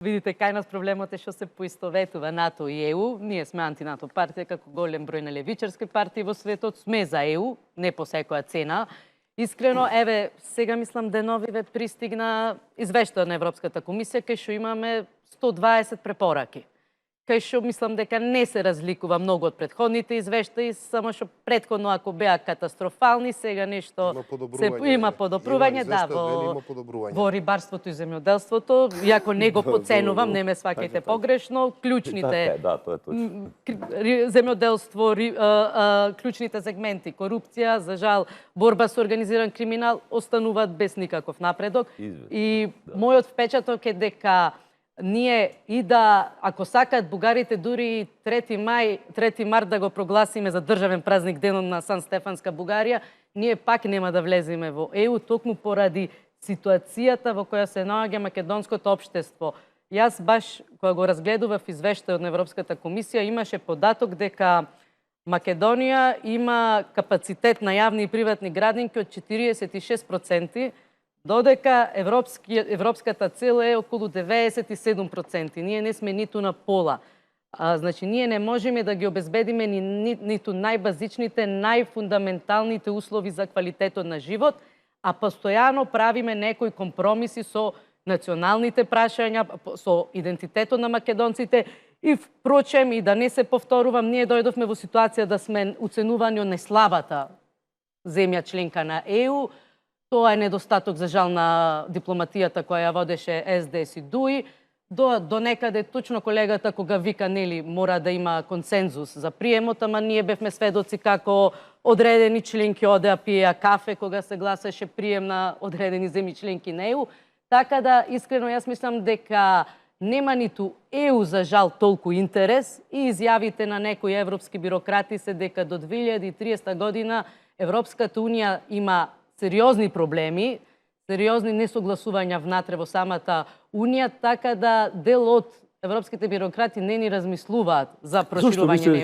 Видите, кај нас проблемот е што се поистоветува НАТО и ЕУ. Ние сме антинато партија, како голем број на левичарски партии во светот. Сме за ЕУ, не по секоја цена. Искрено, еве, сега мислам деновиве пристигна извештај на Европската комисија, кај што имаме 120 препораки. Кај што мислам дека не се разликува многу од претходните извештаи, само што претходно ако беа катастрофални, сега нешто има подобрување, да, во рибарството и земјоделството, иако не го поценувам, не ме сваќајте погрешно, клучните земјоделство, клучните сегменти, корупција, за жал, борба со организиран криминал остануваат без никаков напредок. И мојот впечаток е дека ние и да, ако сакаат бугарите, дури 3 март да го прогласиме за државен празник денот на Сан Стефанска Бугарија, ние пак нема да влеземе во ЕУ, токму поради ситуацијата во која се наоѓа македонското општество. Јас баш, кога го разгледував извештајот на Европската комисија, имаше податок дека Македонија има капацитет на јавни и приватни градинки од 46%, додека европската цел е околу 97%. Ние не сме ниту на пола. Значи, ние не можеме да ги обезбедиме ниту најбазичните, најфундаменталните услови за квалитетот на живот, а постојано правиме некои компромиси со националните прашања, со идентитетот на македонците и впрочем, и да не се повторувам, ние дојдовме во ситуација да сме уценувани од најслабата земја членка на ЕУ. Тоа е недостаток, за жал, на дипломатијата која ја водеше СДС и ДУИ. До некаде точно колегата кога вика, нели, мора да има консензус за приемот, ама ние бевме сведоци како одредени членки одеа пиеа кафе кога се гласаше прием на одредени земји членки на ЕУ. Така да, искрено, јас мислам дека нема ниту ЕУ, за жал, толку интерес и изјавите на некои европски бирократи се дека до 2030 година Европската Унија има сериозни проблеми, сериозни несогласувања внатре во самата Унија, така да дел од европските бирократи не ни размислуваат за проширување на ЕУ.